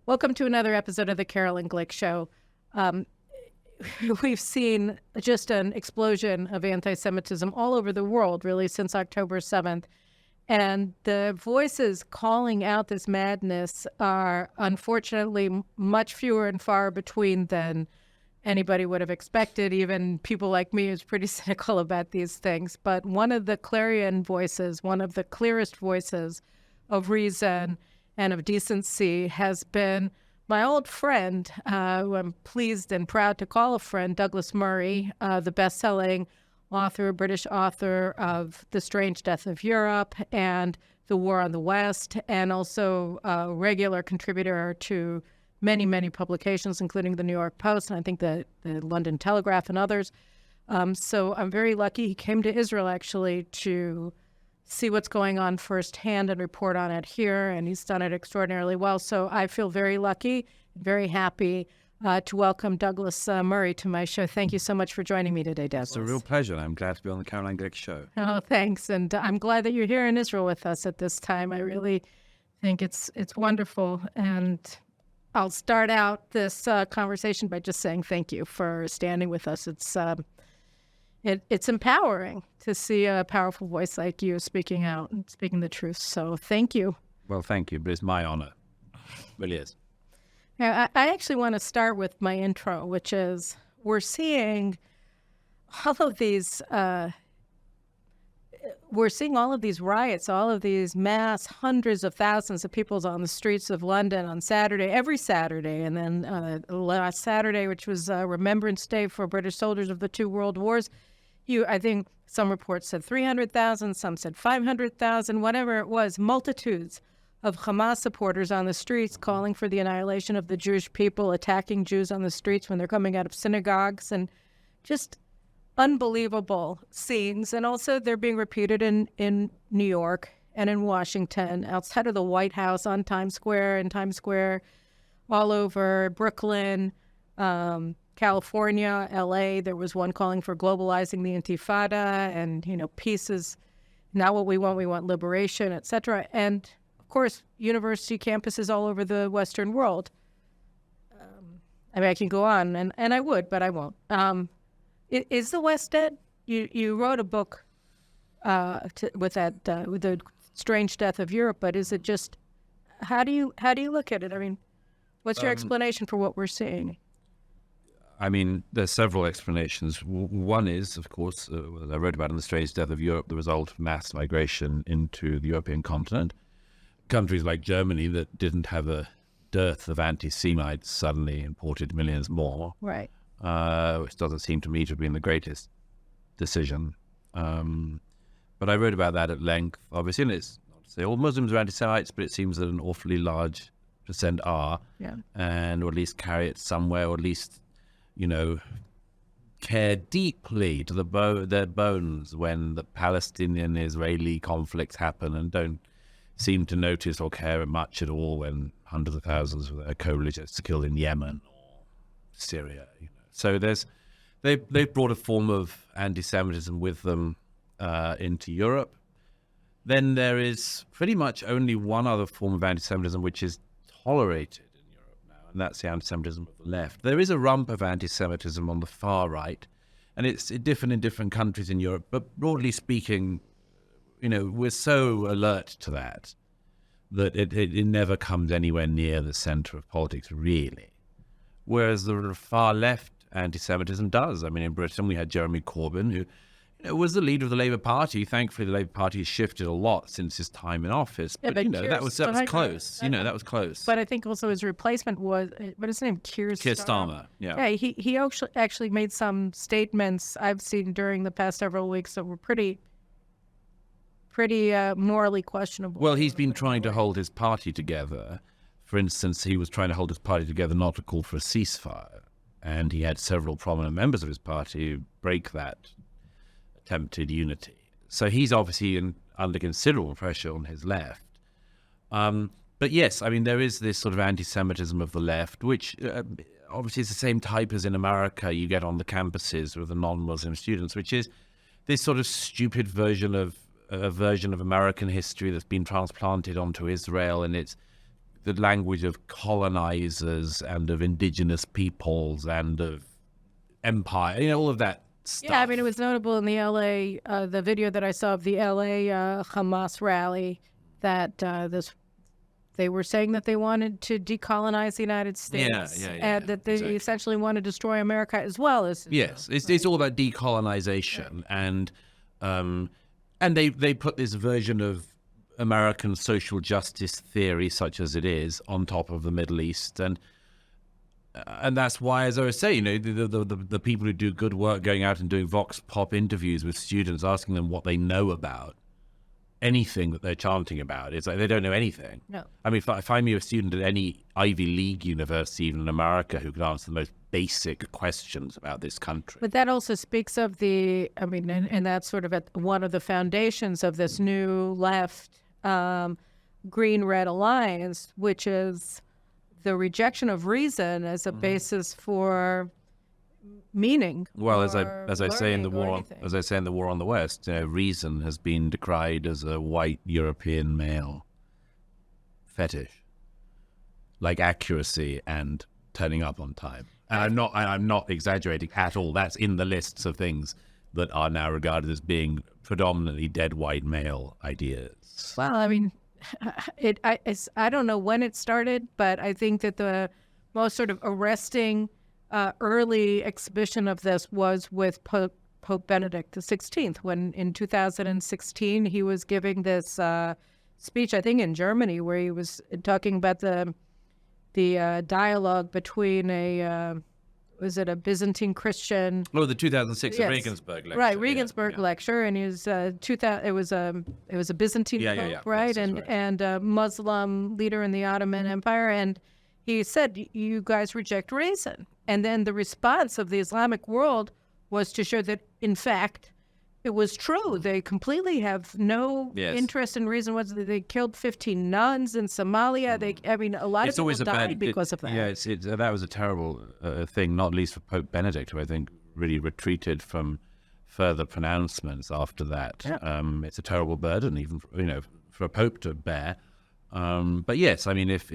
Welcome to another episode of the Caroline Glick Show. We've seen just an explosion of anti-Semitism all over the world, really, since October 7th. And the voices calling out this madness are unfortunately much fewer and far between than anybody would have expected. Even people like me who's pretty cynical about these things. But one of the clarion voices, one of the clearest voices of reason and of decency has been my old friend, who I'm pleased and proud to call a friend, Douglas Murray, the bestselling author, British author of The Strange Death of Europe and The War on the West, and also a regular contributor to many, many publications, including the New York Post, and I think the London Telegraph and others. So I'm very lucky. He came to Israel, actually, to see what's going on firsthand and report on it here, and he's done it extraordinarily well. So I feel very lucky, very happy to welcome Douglas Murray to my show. Thank you so much for joining me today, Douglas. It's a real pleasure. I'm glad to be on the Caroline Glick Show. Oh, thanks. And I'm glad that you're here in Israel with us at this time. I really think it's wonderful. And I'll start out this conversation by just saying thank you for standing with us. It's empowering to see a powerful voice like you speaking out and speaking the truth. So thank you. Well, thank you, but it's my honor. It really is. Now, I actually want to start with my intro, which is we're seeing all of these riots, all of these mass hundreds of thousands of people on the streets of London on Saturday, every Saturday, and then last Saturday, which was Remembrance Day for British soldiers of the two world wars. I think some reports said 300,000, some said 500,000, whatever it was, multitudes of Hamas supporters on the streets calling for the annihilation of the Jewish people, attacking Jews on the streets when they're coming out of synagogues, and just unbelievable scenes. And also they're being repeated in New York and in Washington, outside of the White House, on Times Square, all over Brooklyn, California, LA. There was one calling for globalizing the Intifada, and, peace is not what we want liberation, etc. And of course, university campuses all over the Western world. I can go on, and I would, but I won't. Is the West dead? You wrote a book with the Strange Death of Europe, but is it just? How do you look at it? What's your explanation for what we're seeing? There's several explanations. One is, of course, I wrote about in The Strange Death of Europe, the result of mass migration into the European continent. Countries like Germany that didn't have a dearth of anti-Semites suddenly imported millions more. Right. Which doesn't seem to me to have been the greatest decision. But I wrote about that at length. Obviously, and it's not to say all Muslims are anti-Semites, but it seems that an awfully large percent are. Yeah. And or at least carry it somewhere, or at least, care deeply to their bones when the Palestinian-Israeli conflicts happen, and don't seem to notice or care much at all when hundreds of thousands of their co-religionists are killed in Yemen or Syria. So they've brought a form of anti-Semitism with them into Europe. Then there is pretty much only one other form of anti-Semitism which is tolerated in Europe now, and that's the anti-Semitism of the left. There is a rump of anti-Semitism on the far right, and it's different in different countries in Europe, but broadly speaking, we're so alert to that it never comes anywhere near the center of politics, really. Whereas the far left anti-Semitism does. In Britain, we had Jeremy Corbyn, who was the leader of the Labour Party. Thankfully, the Labour Party has shifted a lot since his time in office. Yeah, but that was close. That was close. But I think also his replacement was, what is his name? Keir Starmer. Yeah. Yeah, he actually made some statements I've seen during the past several weeks that were pretty morally questionable. Well, he's been trying to hold his party together. For instance, he was trying to hold his party together not to call for a ceasefire. And he had several prominent members of his party break that attempted unity. So he's obviously under considerable pressure on his left. But yes, there is this sort of anti-Semitism of the left, which obviously is the same type as in America you get on the campuses with the non-Muslim students, which is this sort of stupid version of American history that's been transplanted onto Israel, and it's the language of colonizers and of indigenous peoples and of empire, you know, all of that stuff. Yeah, I mean, it was notable in the L.A., the video that I saw of the L.A. Hamas rally, that they were saying that they wanted to decolonize the United States, and that they essentially want to destroy America as well as Israel. Yes, it's all about decolonization, and they put this version of American social justice theory, such as it is, on top of the Middle East, and that's why, as I was saying, you know, the people who do good work going out and doing vox pop interviews with students, asking them what they know about anything that they're chanting about, it's like they don't know anything. No. I mean, if I'm a student at any Ivy League university, even in America, who could answer the most basic questions about this country. But that also speaks of the, I mean, and that's sort of at one of the foundations of this new left green-red alliance, which is the rejection of reason as a basis for meaning. Well, as I say in the war on the West, reason has been decried as a white European male fetish, like accuracy and turning up on time. And I'm not exaggerating at all. That's in the lists of things that are now regarded as being predominantly dead white male ideas. Well, I mean, I don't know when it started, but I think that the most sort of arresting early exhibition of this was with Pope Benedict XVI, when in 2016 he was giving this speech, I think in Germany, where he was talking about the dialogue between was it a Byzantine Christian? Oh, the 2006 Yes. Regensburg lecture. Right, Regensburg lecture, and he was it was a Byzantine pope, right, and a Muslim leader in the Ottoman Empire, and he said, "You guys reject reason," and then the response of the Islamic world was to show that, in fact, it was true. They completely have no interest in reason. They killed 15 nuns in Somalia. A lot of people died because of that. Yeah, that was a terrible thing, not least for Pope Benedict, who I think really retreated from further pronouncements after that. Yeah. It's a terrible burden, even for a pope to bear. But yes, I mean, if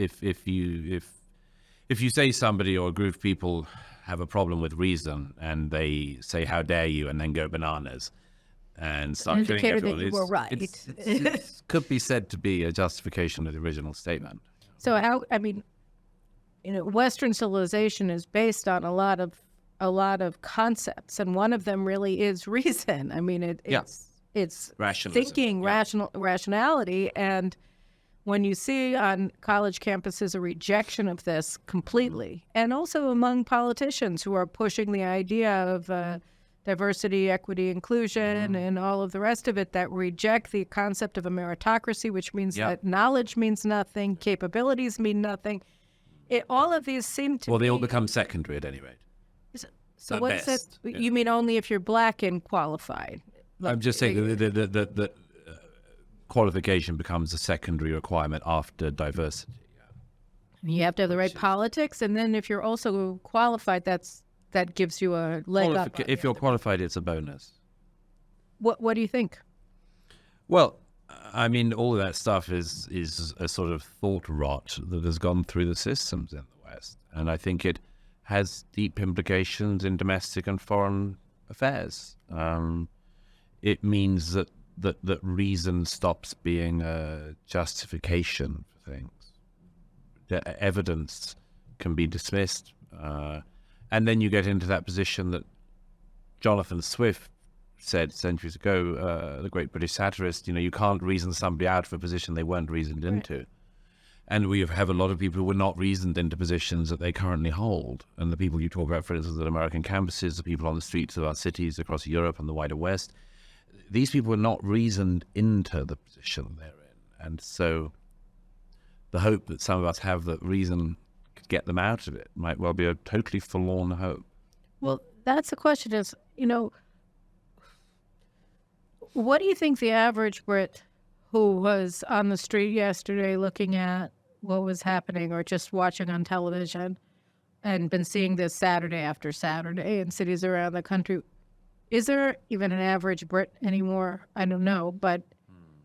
you say somebody or a group of people have a problem with reason and they say, "How dare you," and then go bananas and start killing everyone, that you were right. It could be said to be a justification of the original statement. So Western civilization is based on a lot of concepts, and one of them really is reason. I mean, it's thinking, rationality, and when you see on college campuses a rejection of this completely, and also among politicians who are pushing the idea of diversity, equity, inclusion, and all of the rest of it, that reject the concept of a meritocracy, which means that knowledge means nothing, capabilities mean nothing. All of these seem to they all become secondary at any rate. So what's that? You mean only if you're black and qualified? I'm just saying that qualification becomes a secondary requirement after diversity. You have to have the right politics, and then if you're also qualified, that gives you a leg up. If you're qualified, it's a bonus. What do you think? Well, I mean, all of that stuff is a sort of thought rot that has gone through the systems in the West, and I think it has deep implications in domestic and foreign affairs. It means that reason stops being a justification for things. The evidence can be dismissed. And then you get into that position that Jonathan Swift said centuries ago, the great British satirist, you can't reason somebody out of a position they weren't reasoned into. And we have a lot of people who were not reasoned into positions that they currently hold. And the people you talk about, for instance, at American campuses, the people on the streets of our cities across Europe and the wider West, these people were not reasoned into the position they're in. And so the hope that some of us have that reason could get them out of it might well be a totally forlorn hope. Well, that's the question is, what do you think the average Brit who was on the street yesterday looking at what was happening or just watching on television and been seeing this Saturday after Saturday in cities around the country, is there even an average Brit anymore? I don't know. But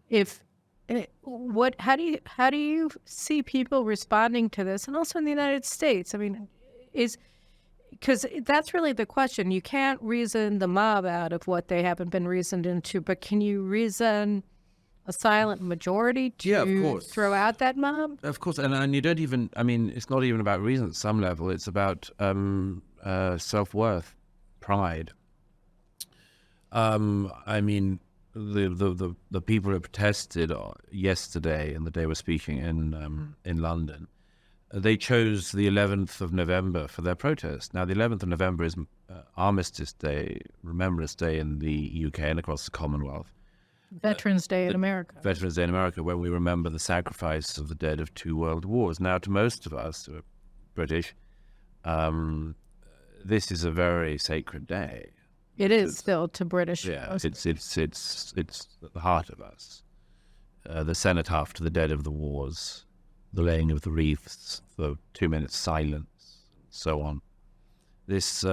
if How do you see people responding to this, and also in the United States? I mean, because that's really the question. You can't reason the mob out of what they haven't been reasoned into, but can you reason a silent majority to throw out that mob? Of course, and you don't even, I mean, it's not even about reason at some level. It's about self-worth, pride. I mean, the people who protested yesterday and the day we're speaking in London, they chose the 11th of November for their protest. Now, the 11th of November is Armistice Day, Remembrance Day in the UK and across the Commonwealth. Veterans Day in America. Veterans Day in America, where we remember the sacrifice of the dead of 2 world wars. Now, to most of us who are British, this is a very sacred day. It is still to British. Yeah, it's at the heart of us. The cenotaph to the dead of the wars, the laying of the wreaths, the 2-minute silence, so on. This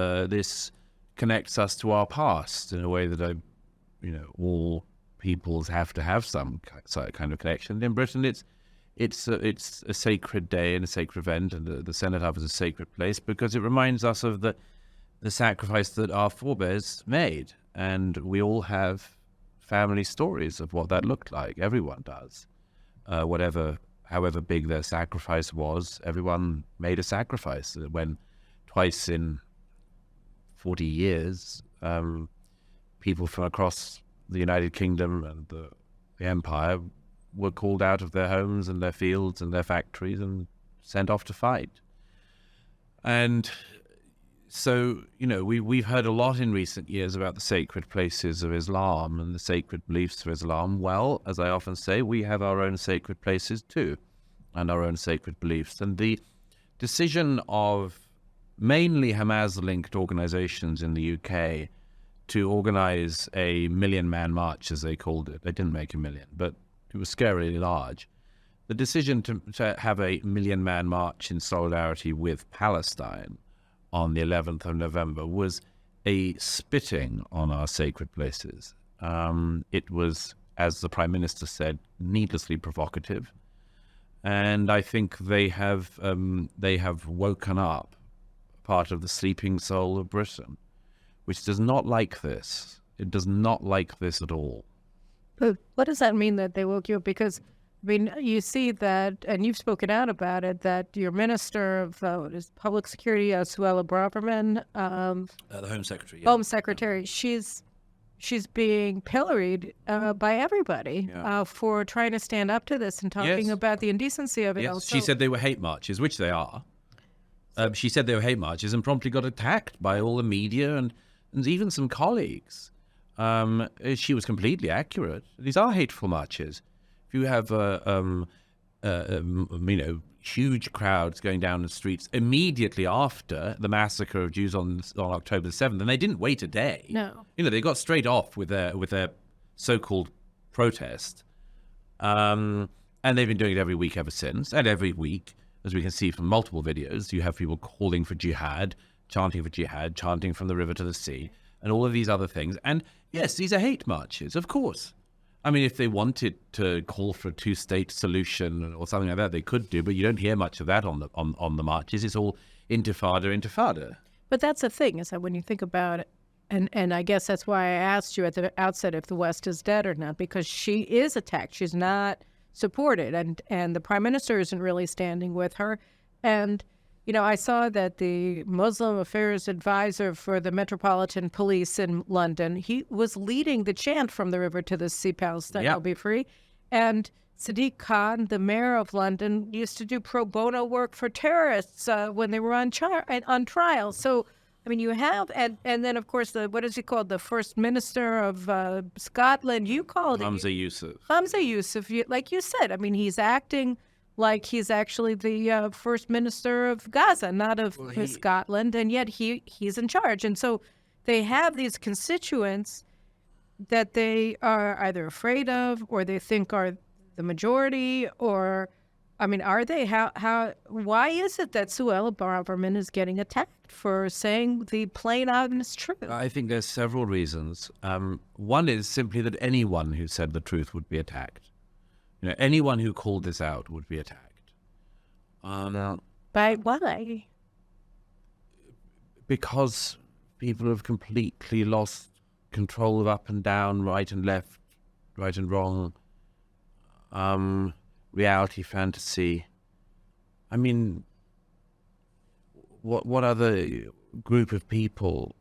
connects us to our past in a way that all peoples have to have some kind of connection. In Britain, it's a sacred day and a sacred event, and the cenotaph is a sacred place because it reminds us of the sacrifice that our forebears made, and we all have family stories of what that looked like. Everyone does. However big their sacrifice was, everyone made a sacrifice. When twice in 40 years, people from across the United Kingdom and the Empire were called out of their homes and their fields and their factories and sent off to fight. And so, we've heard a lot in recent years about the sacred places of Islam and the sacred beliefs of Islam. Well, as I often say, we have our own sacred places too, and our own sacred beliefs. And the decision of mainly Hamas-linked organizations in the UK to organize a 1 million-man march, as they called it. They didn't make 1 million, but it was scarily large. The decision to have a 1 million-man march in solidarity with Palestine on the 11th of November was a spitting on our sacred places. It was, as the Prime Minister said, needlessly provocative. And I think they have woken up part of the sleeping soul of Britain, which does not like this. It does not like this at all. But what does that mean that they woke you up? Because, I mean, you see that, and you've spoken out about it, that your Minister of Public Security, Suella Braverman, the Home Secretary. Yeah. Home Secretary, she's being pilloried by everybody for trying to stand up to this and talking about the indecency of it. Yes. Also. She said they were hate marches, which they are. She said they were hate marches and promptly got attacked by all the media and even some colleagues. She was completely accurate. These are hateful marches. If you have, huge crowds going down the streets immediately after the massacre of Jews on October the 7th, and they didn't wait a day. No. They got straight off with their so-called protest. And they've been doing it every week ever since. And every week, as we can see from multiple videos, you have people calling for jihad, chanting from the river to the sea, and all of these other things. And yes, these are hate marches, of course. I mean, if they wanted to call for a 2-state solution or something like that, they could do, but you don't hear much of that on the marches. It's all intifada. But that's the thing, is that when you think about it, and I guess that's why I asked you at the outset if the West is dead or not, because she is attacked. She's not supported, and the Prime Minister isn't really standing with her. And I saw that the Muslim Affairs Advisor for the Metropolitan Police in London, he was leading the chant from the river to the sea, Palestine will be free. And Sadiq Khan, the mayor of London, used to do pro bono work for terrorists when they were on trial. So, I mean, you have, and then, of course, what is he called? The First Minister of Scotland. You called Humza Yousaf. Humza Yousaf, like you said. I mean, he's acting like he's actually the First Minister of Gaza, not of Scotland, and yet he's in charge. And so they have these constituents that they are either afraid of or they think are the majority, or, I mean, are they? Why is it that Suella Braverman is getting attacked for saying the plain, honest truth? I think there's several reasons. One is simply that anyone who said the truth would be attacked. anyone who called this out would be attacked. By why? Because people have completely lost control of up and down, right and left, right and wrong, reality, fantasy. I mean, what other group of people,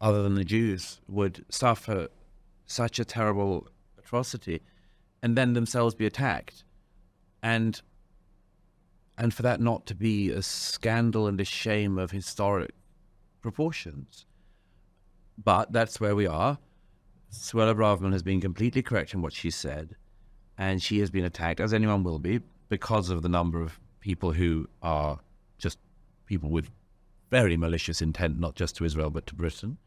other than the Jews, would suffer such a terrible atrocity and then themselves be attacked? And for that not to be a scandal and a shame of historic proportions. But that's where we are. Suella Braverman has been completely correct in what she said, and she has been attacked, as anyone will be, because of the number of people who are just people with very malicious intent, not just to Israel, but to Britain.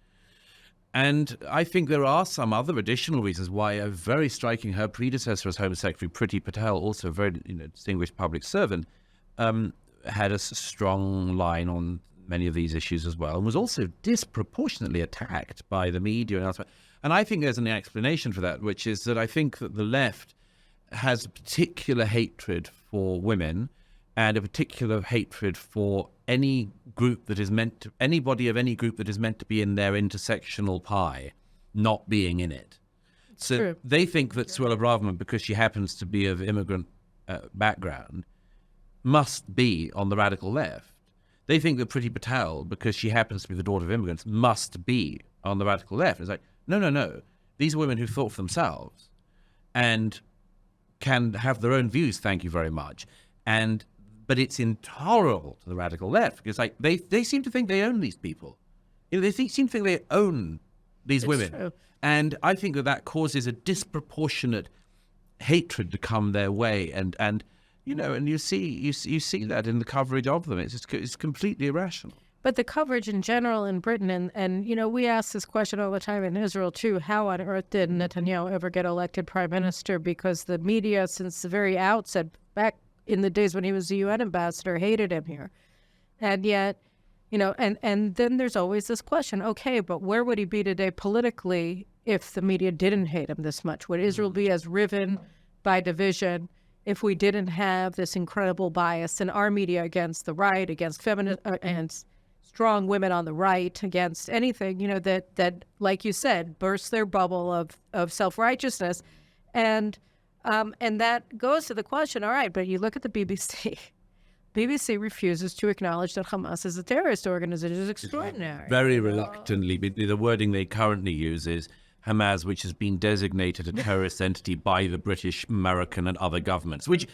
And I think there are some other additional reasons why a very striking, her predecessor as Home Secretary, Priti Patel, also a very distinguished public servant, had a strong line on many of these issues as well, and was also disproportionately attacked by the media and elsewhere. And I think there's an explanation for that, which is that I think that the left has a particular hatred for women and a particular hatred for any group that is meant to, anybody of any group that is meant to be in their intersectional pie, not being in it. So True. they think that Suella Braverman, because she happens to be of immigrant background, must be on the radical left. They think that Priti Patel, because she happens to be the daughter of immigrants, must be on the radical left. It's like, no. These are women who thought for themselves and can have their own views, thank you very much. But it's intolerable to the radical left because they seem to think they own these people. They seem to think they own these women. True. And I think that causes a disproportionate hatred to come their way. And you see that in the coverage of them. It's completely irrational. But the coverage in general in Britain, and we ask this question all the time in Israel too, how on earth did Netanyahu ever get elected prime minister? Because the media, since the very outset, back in the days when he was the UN ambassador, hated him here. And yet, and then there's always this question, okay, but where would he be today politically if the media didn't hate him this much? Would Israel be as riven by division if we didn't have this incredible bias in our media against the right, against feminist and strong women on the right, against anything, that, like you said, bursts their bubble of self-righteousness. And that goes to the question, all right, but you look at the BBC. BBC refuses to acknowledge that Hamas is a terrorist organization. It's extraordinary. Very reluctantly. The wording they currently use is Hamas, which has been designated a terrorist entity by the British, American, and other governments, which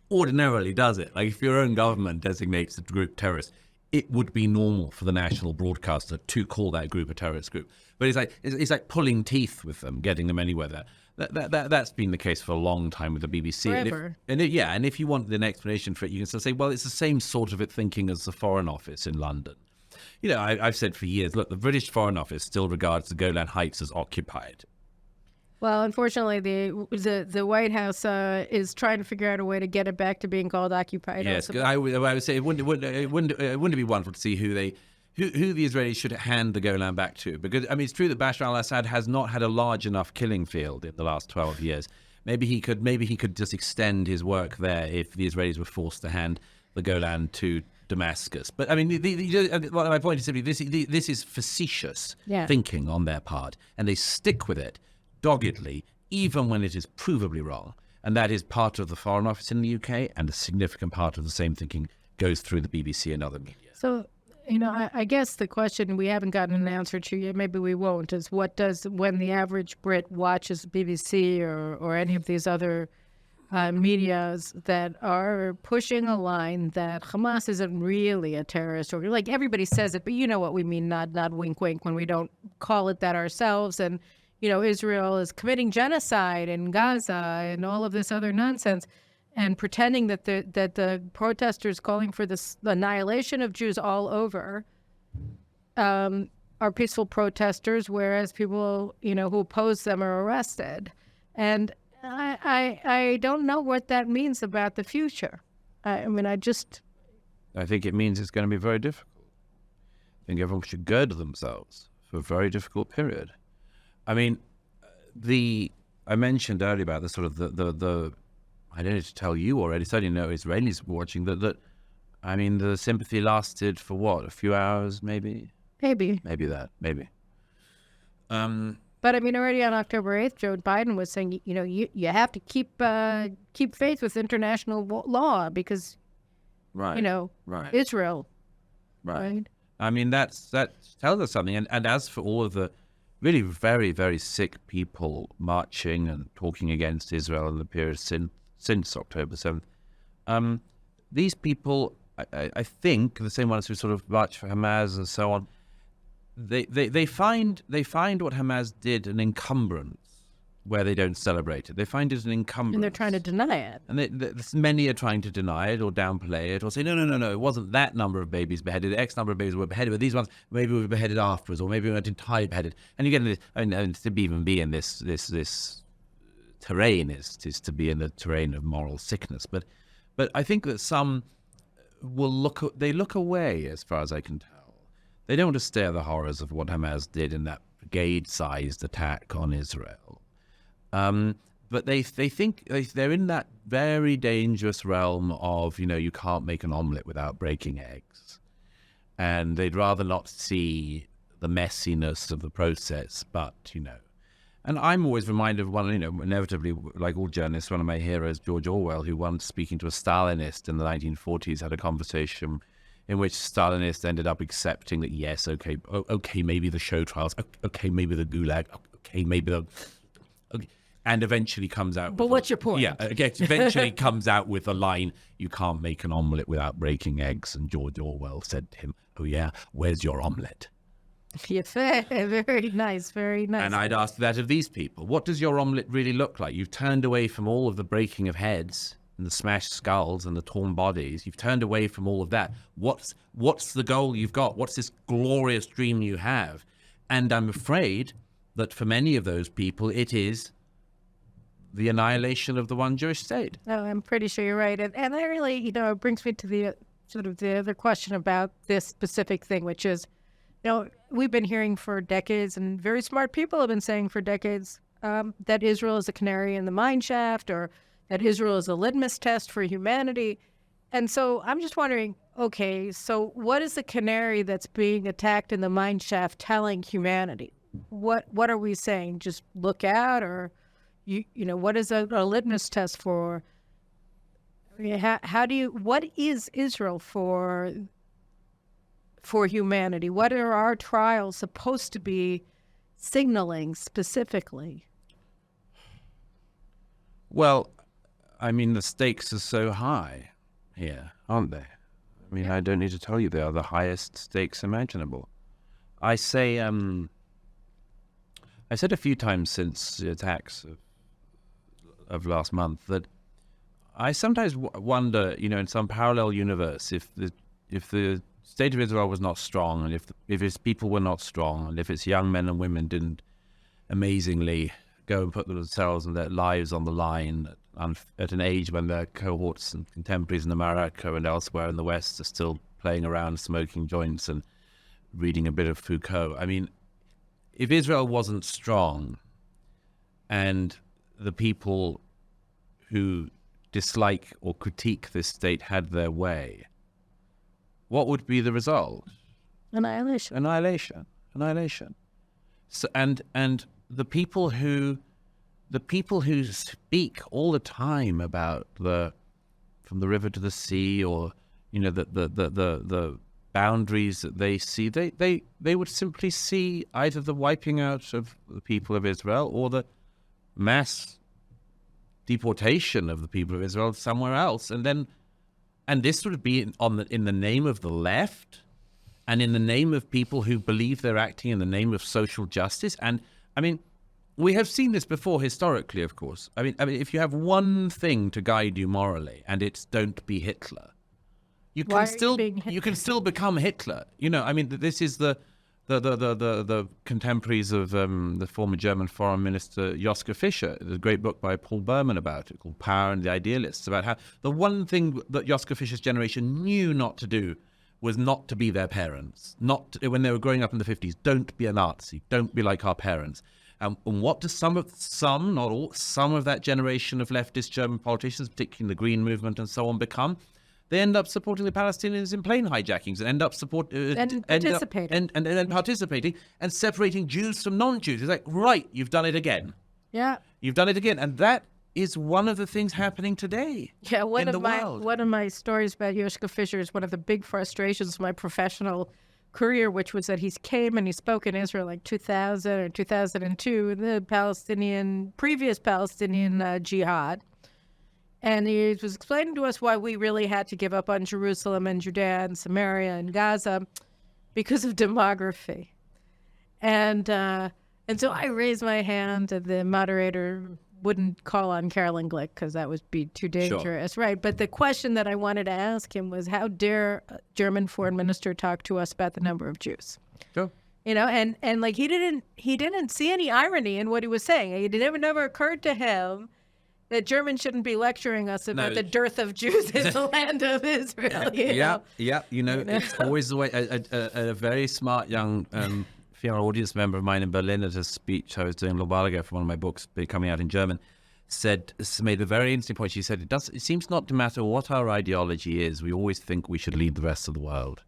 ordinarily does it. Like if your own government designates the group terrorist, it would be normal for the national broadcaster to call that group a terrorist group. But it's like pulling teeth with them, getting them anywhere there. That's been the case for a long time with the BBC. Forever. And if you want an explanation for it, you can still say, well, it's the same sort of thinking as the Foreign Office in London. I've said for years, look, the British Foreign Office still regards the Golan Heights as occupied. Well, unfortunately, the White House is trying to figure out a way to get it back to being called occupied. Yes, I would say it wouldn't be wonderful to see who the Israelis should hand the Golan back to. Because, it's true that Bashar al-Assad has not had a large enough killing field in the last 12 years. Maybe he could just extend his work there if the Israelis were forced to hand the Golan to Damascus. But, my point is simply this is facetious thinking on their part. And they stick with it doggedly, even when it is provably wrong. And that is part of the Foreign Office in the UK, and a significant part of the same thinking goes through the BBC and other media. So, I guess the question we haven't gotten an answer to yet, maybe we won't, is when the average Brit watches BBC or any of these other medias that are pushing a line that Hamas isn't really a terrorist organization. Like everybody says it, but you know what we mean, nod, wink, wink, when we don't call it that ourselves. And, Israel is committing genocide in Gaza and all of this other nonsense, and pretending that the protesters calling for the annihilation of Jews all over are peaceful protesters, whereas people, who oppose them are arrested. And I don't know what that means about the future. I think it means it's going to be very difficult. I think everyone should gird themselves for a very difficult period. I mentioned earlier about the sort of the I don't need to tell you already, certainly no Israelis watching, that I mean, the sympathy lasted for what, a few hours, maybe? Maybe. But I mean, already on October 8th, Joe Biden was saying, you have to keep faith with international law because, Israel. Right. I mean, that tells us something. And as for all of the really very, very sick people marching and talking against Israel in the period since October 7th, these people, I think, the same ones who sort of march for Hamas and so on, they find what Hamas did an encumbrance where they don't celebrate it. They find it an encumbrance. And they're trying to deny it. And many are trying to deny it or downplay it or say, no, it wasn't that number of babies beheaded. X number of babies were beheaded, but these ones maybe were beheaded afterwards, or maybe weren't entirely beheaded. And you get this, to even be in this terrain is to be in the terrain of moral sickness. But I think that some will look away, as far as I can tell. They don't want to stare at the horrors of what Hamas did in that brigade-sized attack on Israel. But they think they're in that very dangerous realm of, you can't make an omelette without breaking eggs. And they'd rather not see the messiness of the process, but, And I'm always reminded of one, inevitably, like all journalists, one of my heroes, George Orwell, who once speaking to a Stalinist in the 1940s had a conversation in which Stalinists ended up accepting that, yes, okay, maybe the show trials, okay, maybe the Gulag, okay, maybe the... Okay, and eventually comes out... But what's your point? Yeah, eventually comes out with a line, you can't make an omelette without breaking eggs. And George Orwell said to him, oh yeah, where's your omelette? Yes, very nice, very nice. And I'd ask that of these people. What does your omelette really look like? You've turned away from all of the breaking of heads and the smashed skulls and the torn bodies. You've turned away from all of that. What's the goal you've got? What's this glorious dream you have? And I'm afraid that for many of those people, it is the annihilation of the one Jewish state. No, I'm pretty sure you're right. And that really, it brings me to the sort of the other question about this specific thing, which is, we've been hearing for decades, and very smart people have been saying for decades, that Israel is a canary in the mine shaft, or that Israel is a litmus test for humanity. And so I'm just wondering, okay, so what is the canary that's being attacked in the mine shaft telling humanity? What are we saying? Just look out, or what is a litmus test for? I mean, what is Israel for humanity? What are our trials supposed to be signaling specifically? Well, I mean, the stakes are so high here, aren't they? I mean, I don't need to tell you they are the highest stakes imaginable. I say, I said a few times since the attacks of last month that I sometimes wonder, in some parallel universe, if the state of Israel was not strong, and if its people were not strong, and if its young men and women didn't amazingly go and put themselves and their lives on the line at an age when their cohorts and contemporaries in America and elsewhere in the West are still playing around, smoking joints and reading a bit of Foucault. I mean, if Israel wasn't strong and the people who dislike or critique this state had their way, what would be the result? Annihilation. So, and the people who speak all the time about from the river to the sea, or the boundaries that they see, they would simply see either the wiping out of the people of Israel or the mass deportation of the people of Israel somewhere else, and this would be in the name of the left, and in the name of people who believe they're acting in the name of social justice. And I mean, we have seen this before historically, of course. I mean, if you have one thing to guide you morally, and it's don't be Hitler, you can still become Hitler. I mean, this is the contemporaries of the former German foreign minister Joschka Fischer. There's a great book by Paul Berman about it called Power and the Idealists, about how the one thing that Joschka Fischer's generation knew not to do was not to be their parents. When they were growing up in the 50s, don't be a Nazi, don't be like our parents. And what do not all, some of that generation of leftist German politicians, particularly the Green movement and so on, become? They end up supporting the Palestinians in plane hijackings and end up participating. And participating and separating Jews from non-Jews. It's like, right, you've done it again. Yeah. You've done it again. And that is one of the things happening today. Yeah, one in the world. One of my stories about Yoshka Fisher is one of the big frustrations of my professional career, which was that he came and he spoke in Israel like 2000 or 2002, the previous Palestinian jihad. And he was explaining to us why we really had to give up on Jerusalem and Judea and Samaria and Gaza because of demography. And so I raised my hand, and the moderator wouldn't call on Caroline Glick because that would be too dangerous, Sure. Right? But the question that I wanted to ask him was, how dare a German foreign minister talk to us about the number of Jews? Sure. And like he didn't see any irony in what he was saying. It never occurred to him that Germans shouldn't be lecturing us about the dearth of Jews in the land of Israel. Yeah. It's always the way. A very smart young female audience member of mine in Berlin at a speech I was doing a little while ago for one of my books coming out in German made a very interesting point. She said, it seems not to matter what our ideology is, we always think we should lead the rest of the world.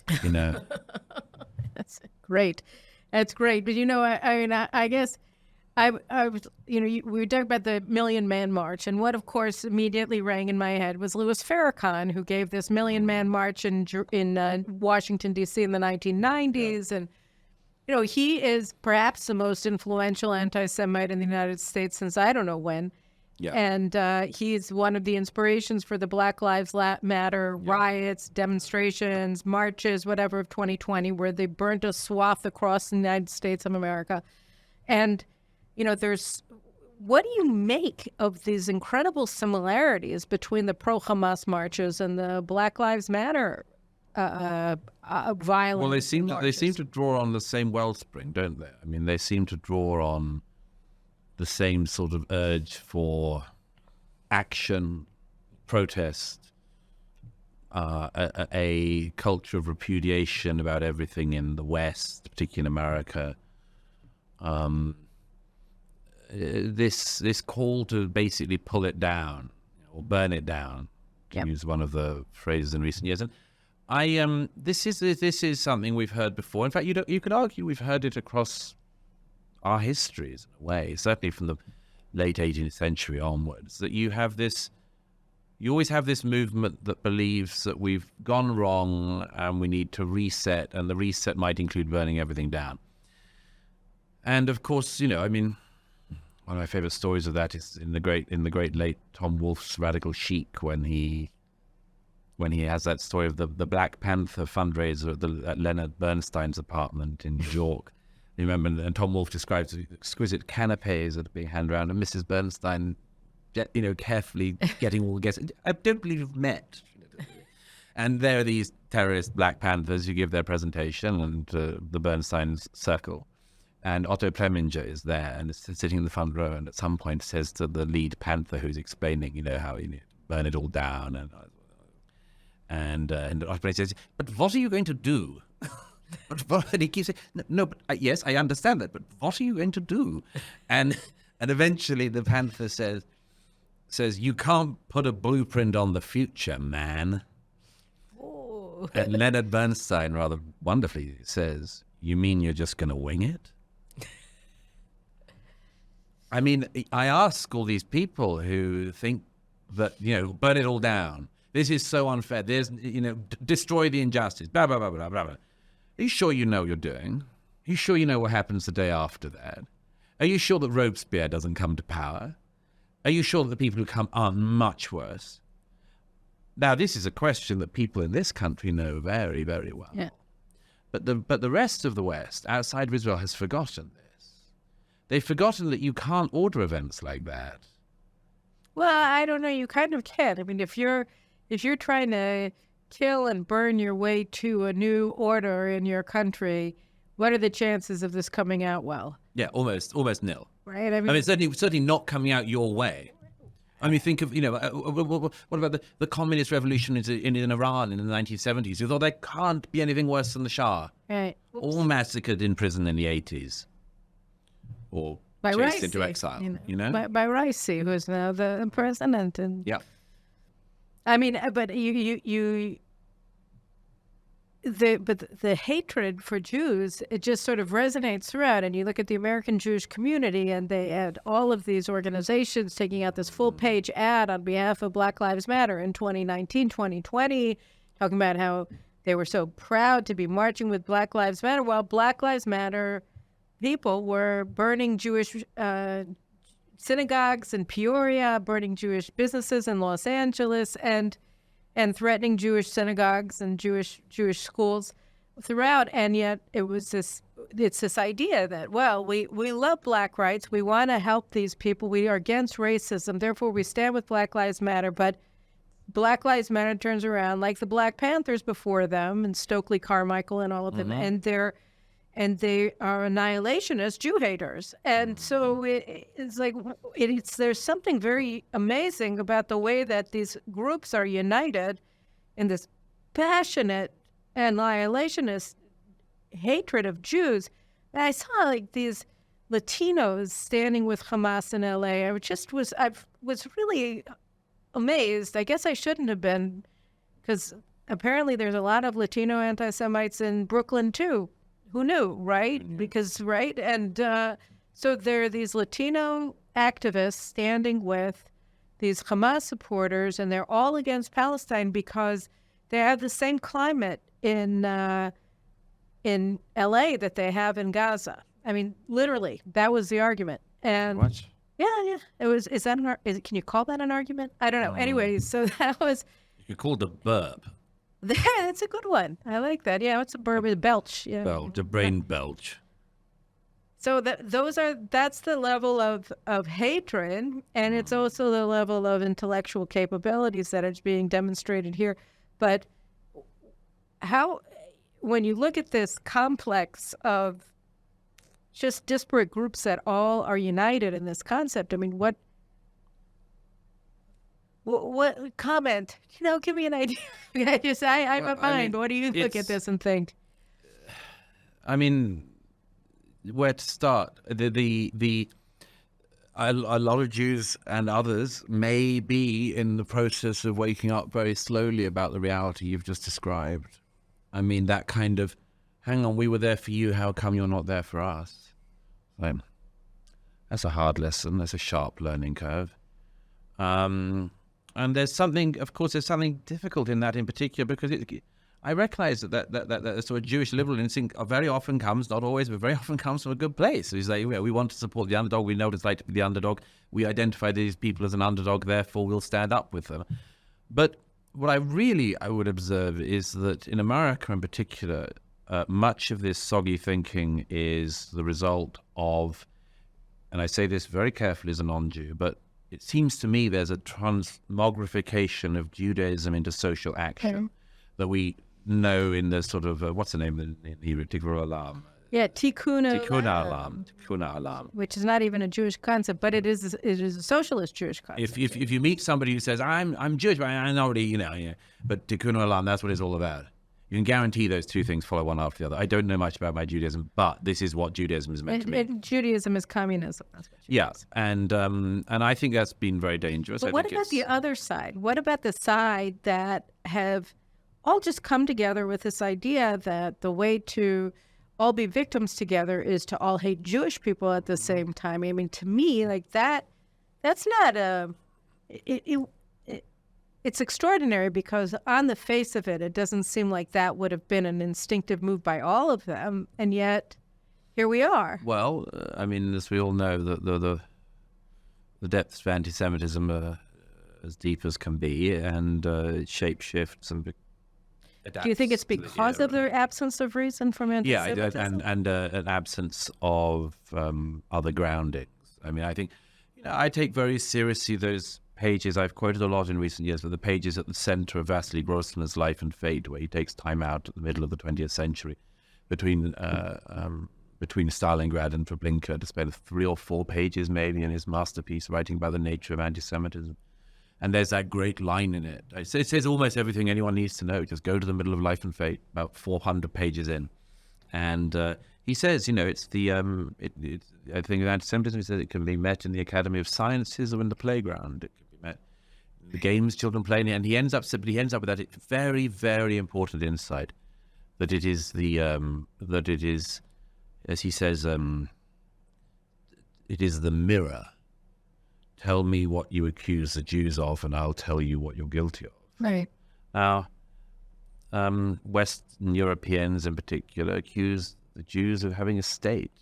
That's great. That's great. But I guess I was, we were talking about the Million Man March, and what, of course, immediately rang in my head was Louis Farrakhan, who gave this Million Man March in Washington, D.C. in the 1990s. Yeah. And, he is perhaps the most influential anti-Semite in the United States since I don't know when. Yeah. And he's one of the inspirations for the Black Lives Matter riots, demonstrations, marches, whatever, of 2020, where they burnt a swath across the United States of America. And what do you make of these incredible similarities between the pro-Hamas marches and the Black Lives Matter violence? Well, they seem to draw on the same wellspring, don't they? I mean, they seem to draw on the same sort of urge for action, protest, a culture of repudiation about everything in the West, particularly in America. This call to basically pull it down or burn it down, to use one of the phrases in recent years. And this is something we've heard before. In fact, you could argue we've heard it across our histories in a way, certainly from the late 18th century onwards, that you always have this movement that believes that we've gone wrong and we need to reset, and the reset might include burning everything down. And of course, one of my favorite stories of that is in the great late Tom Wolfe's Radical Chic, when he has that story of the Black Panther fundraiser at Leonard Bernstein's apartment in New York. You remember, and Tom Wolfe describes the exquisite canapes that are being handed around, and Mrs. Bernstein, carefully getting all the guests. I don't believe you've met. And there are these terrorist Black Panthers who give their presentation, and the Bernstein's circle. And Otto Preminger is there and is sitting in the front row, and at some point says to the lead Panther who's explaining, how you burn it all down. And Otto Preminger says, but what are you going to do? And he keeps saying, no, but yes, I understand that, but what are you going to do? And eventually the Panther says, you can't put a blueprint on the future, man. Oh. And Leonard Bernstein rather wonderfully says, you mean you're just going to wing it? I mean, I ask all these people who think that, burn it all down. This is so unfair. There's, destroy the injustice, blah, blah, blah, blah, blah, blah. Are you sure you know what you're doing? Are you sure you know what happens the day after that? Are you sure that Robespierre doesn't come to power? Are you sure that the people who come are much worse? Now, this is a question that people in this country know very, very well. Yeah. But the rest of the West, outside of Israel, has forgotten this. They've forgotten that you can't order events like that. Well, I don't know. You kind of can. I mean, if you're trying to kill and burn your way to a new order in your country, what are the chances of this coming out well? Yeah, almost nil. Right. I mean, certainly not coming out your way. I mean, think of, what about the communist revolution in Iran in the 1970s? You thought there can't be anything worse than the Shah. Right. All massacred in prison in the 80s. or by chased Raisi, into exile. by Raisi, who's now the president. And Yeah. I mean, but the hatred for Jews, it just sort of resonates throughout. And you look at the American Jewish community, and they had all of these organizations taking out this full-page ad on behalf of Black Lives Matter in 2019, 2020, talking about how they were so proud to be marching with Black Lives Matter, while Black Lives Matter people were burning Jewish synagogues in Peoria, burning Jewish businesses in Los Angeles, and threatening Jewish synagogues and Jewish schools throughout. And yet it's this idea that, well, we love Black rights. We want to help these people. We are against racism. Therefore, we stand with Black Lives Matter. But Black Lives Matter turns around, like the Black Panthers before them, and Stokely Carmichael and all of them, and they are annihilationists, Jew haters. And so it's like there's something very amazing about the way that these groups are united in this passionate annihilationist hatred of Jews. And I saw like these Latinos standing with Hamas in LA. I was really amazed. I guess I shouldn't have been, because apparently there's a lot of Latino anti-Semites in Brooklyn too. Who knew, right? Because, right? And so there are these Latino activists standing with these Hamas supporters, and they're all against Palestine because they have the same climate in LA that they have in Gaza. I mean, literally, that was the argument. And What? yeah. It was. Can you call that an argument? I don't know. Anyways, so that was. You called a burp. That's a good one. I like that. Yeah, what's a burp? A belch. Yeah. Belch, a brain belch. So that's the level of hatred, and it's also the level of intellectual capabilities that is being demonstrated here. But when you look at this complex of just disparate groups that all are united in this concept, I mean, what comment? Give me an idea. I have a mind. What do you look at this and think? I mean, where to start? A lot of Jews and others may be in the process of waking up very slowly about the reality you've just described. I mean, that kind of, hang on, we were there for you, how come you're not there for us? That's a hard lesson. That's a sharp learning curve. And there's something difficult in that in particular, because I recognize that sort of Jewish liberal instinct very often comes, not always, but very often comes from a good place. So you say, we want to support the underdog. We know what it's like to be the underdog. We identify these people as an underdog, therefore we'll stand up with them. But what I would observe is that in America in particular, much of this soggy thinking is the result of, and I say this very carefully as a non-Jew, but it seems to me there's a transmogrification of Judaism into social action that we know in the sort of, what's the name in Hebrew? Tikkun Olam. Yeah, Tikkun Olam. Which is not even a Jewish concept, but it is a socialist Jewish concept. If you meet somebody who says, I'm Jewish, but I already, but Tikkun Olam, that's what it's all about. You can guarantee those two things follow one after the other. I don't know much about my Judaism, but this is what Judaism is meant to be. Judaism is communism. That's what and I think that's been very dangerous. But what about the other side? What about the side that have all just come together with this idea that the way to all be victims together is to all hate Jewish people at the same time? I mean, to me, like that's not it's extraordinary, because on the face of it, it doesn't seem like that would have been an instinctive move by all of them, and yet here we are. Well, I mean, as we all know, the depths of anti-Semitism are as deep as can be, and it shape-shifts and adapts. Do you think it's because of the absence of reason from anti-Semitism? Yeah, and an absence of other groundings. I mean, I think, I take very seriously those pages I've quoted a lot in recent years, but the pages at the center of Vasily Grossman's Life and Fate, where he takes time out at the middle of the 20th century between Stalingrad and Treblinka to spend 3 or 4 pages maybe in his masterpiece writing about the nature of anti-Semitism. And there's that great line in it. It says almost everything anyone needs to know. Just go to the middle of Life and Fate, about 400 pages in. And he says, it's the I think anti-Semitism, he says it can be met in the Academy of Sciences or in the playground. It can be met in the games children play, and he ends up with that very, very important insight that it is as he says, it is the mirror. Tell me what you accuse the Jews of, and I'll tell you what you're guilty of. Right. Now, Western Europeans in particular accuse the Jews of having a state,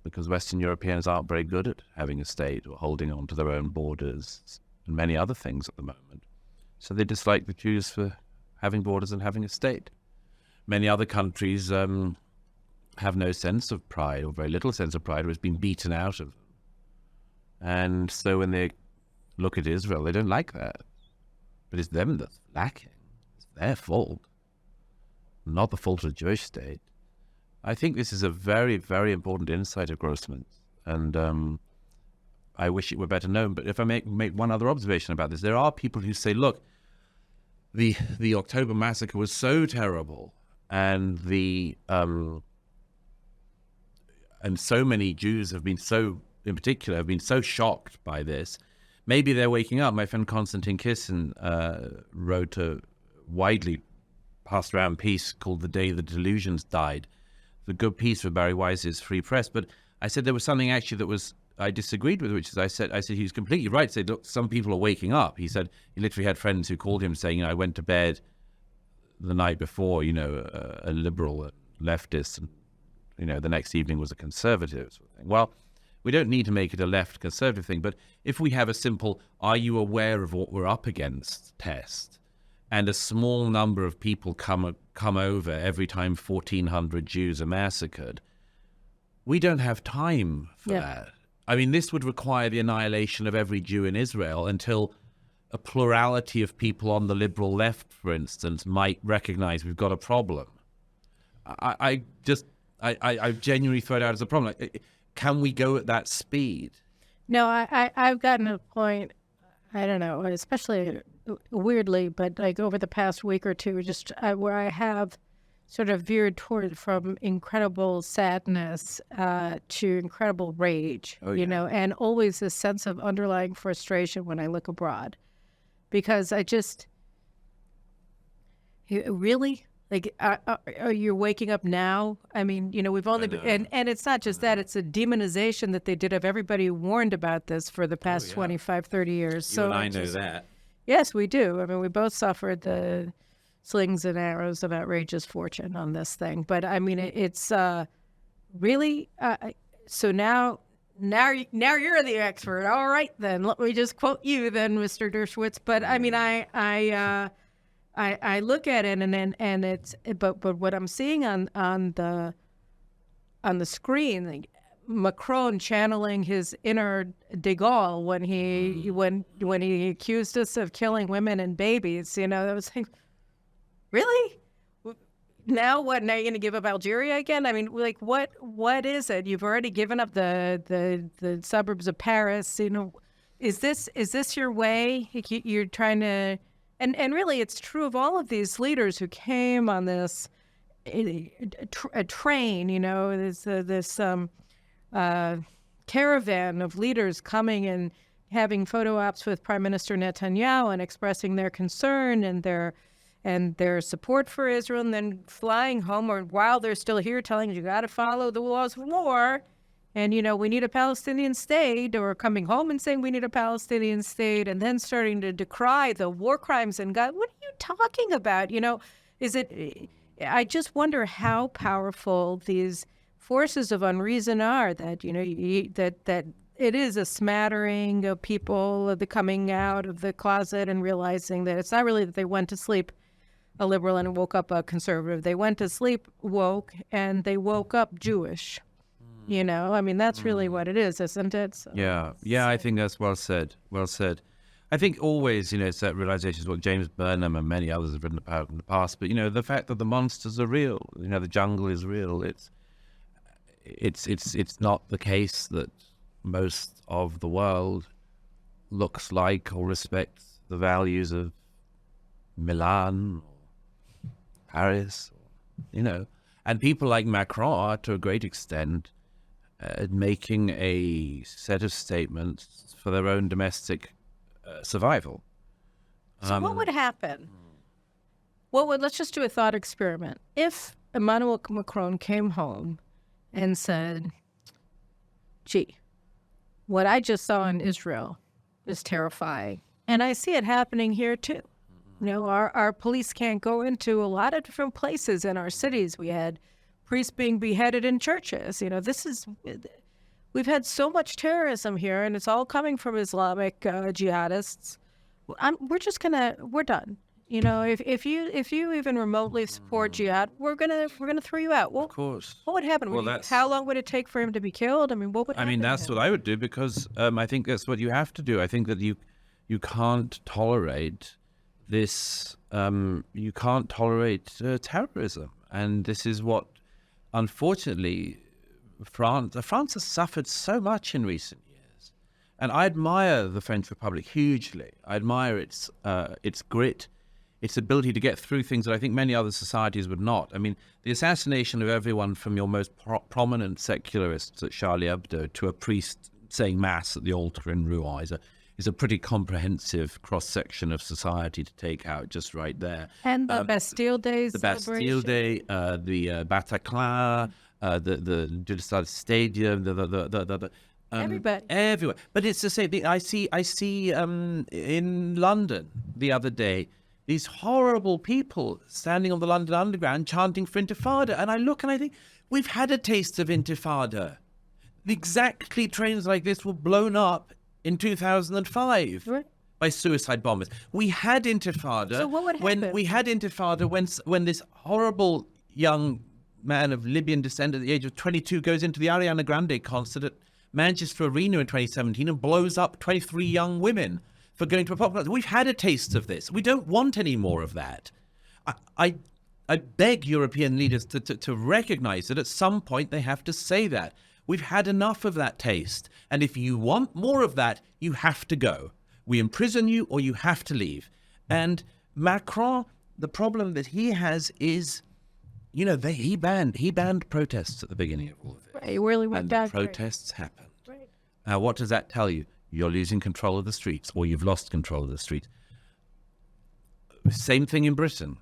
because Western Europeans aren't very good at having a state or holding on to their own borders and many other things at the moment. So they dislike the Jews for having borders and having a state. Many other countries have no sense of pride, or very little sense of pride, or has been beaten out of them. And so when they look at Israel, they don't like that. But it's them that's lacking. It's their fault, not the fault of the Jewish state. I think this is a very, very important insight of Grossman's, and I wish it were better known. But if I make one other observation about this, there are people who say, look, the October massacre was so terrible, and and so many Jews have been so shocked by this. Maybe they're waking up. My friend Konstantin Kisin wrote a widely passed around piece called "The Day the Delusions Died." It's a good piece for Barry Wise's Free Press. But I said there was something actually that I disagreed with, which is I said he was completely right. He said, look, some people are waking up. He said he literally had friends who called him saying, I went to bed the night before, a liberal, leftist, and the next evening was a conservative sort of thing. Well, we don't need to make it a left conservative thing, but if we have a simple, are you aware of what we're up against test, and a small number of people come over every time 1,400 Jews are massacred, we don't have time for that. I mean, this would require the annihilation of every Jew in Israel until a plurality of people on the liberal left, for instance, might recognize we've got a problem. I genuinely throw it out as a problem. Can we go at that speed? No, I've gotten to a point, I don't know, especially weirdly, but like over the past week or two, just where I have sort of veered toward from incredible sadness to incredible rage, and always a sense of underlying frustration when I look abroad. Because really? Like, are you waking up now? I mean, we've only been, and it's not just that, it's a demonization that they did of everybody who warned about this for the past 25, 30 years. You and I know that. Yes, we do. I mean, we both suffered the slings and arrows of outrageous fortune on this thing. But I mean, it's really, so now you're the expert. All right, then, let me just quote you then, Mr. Dershowitz. But I mean, I look at it and it's but what I'm seeing on the screen, like Macron channeling his inner de Gaulle when he accused us of killing women and babies, I was like, really? Now what? Now you're going to give up Algeria again? I mean, like, what is it? You've already given up the suburbs of Paris. Is this your way? You're trying to. And really, it's true of all of these leaders who came on this a train, this caravan of leaders coming and having photo ops with Prime Minister Netanyahu and expressing their concern and their support for Israel, and then flying home, or while they're still here, telling you got to follow the laws of war. And, we need a Palestinian state, or coming home and saying we need a Palestinian state, and then starting to decry the war crimes and God. What are you talking about? I just wonder how powerful these forces of unreason are, that, that it is a smattering of people, the coming out of the closet and realizing that it's not really that they went to sleep a liberal and woke up a conservative. They went to sleep woke and they woke up Jewish. I mean, that's really what it is, isn't it? So, yeah, I think that's well said. I think always, it's that realization is what James Burnham and many others have written about in the past. But, the fact that the monsters are real, the jungle is real. It's not the case that most of the world looks like or respects the values of Milan or Paris, And people like Macron are, to a great extent, making a set of statements for their own domestic survival. So what would happen? Let's just do a thought experiment. If Emmanuel Macron came home and said, gee, what I just saw in Israel is terrifying. And I see it happening here too. You know, our police can't go into a lot of different places in our cities. We had priests being beheaded in churches. You know, we've had so much terrorism here, and it's all coming from Islamic jihadists. We're done. You know, if you even remotely support jihad, we're gonna throw you out. Well, of course. What would happen? How long would it take for him to be killed? I mean, what would happen? I mean, that's what I would do, because I think that's what you have to do. I think that you can't tolerate this. You can't tolerate terrorism, and this is what, unfortunately, France has suffered so much in recent years. And I admire the French Republic hugely. I admire its grit, its ability to get through things that I think many other societies would not. I mean, the assassination of everyone from your most prominent secularists at Charlie Hebdo to a priest saying mass at the altar in Rouen is a pretty comprehensive cross-section of society to take out just right there. And the Bastille Day the Bastille Day, the Bataclan, the Stadium, everybody, everywhere. But it's the same thing. I see in London the other day these horrible people standing on the London Underground chanting for Intifada, and I look and I think, we've had a taste of Intifada. Exactly, trains like this were blown up in 2005 by suicide bombers. We had Intifada. So what would happen? We had Intifada when this horrible young man of Libyan descent at the age of 22 goes into the Ariana Grande concert at Manchester Arena in 2017 and blows up 23 young women for going to a pop concert. We've had a taste of this. We don't want any more of that. I beg European leaders to recognize that at some point they have to say that. We've had enough of that taste. And if you want more of that, you have to go. We imprison you or you have to leave. And Macron, the problem that he has is, you know, he banned protests at the beginning of all of this. Right, he really went down. Protests happened. Right. Now, what does that tell you? You're losing control of the streets, or you've lost control of the streets. Same thing in Britain.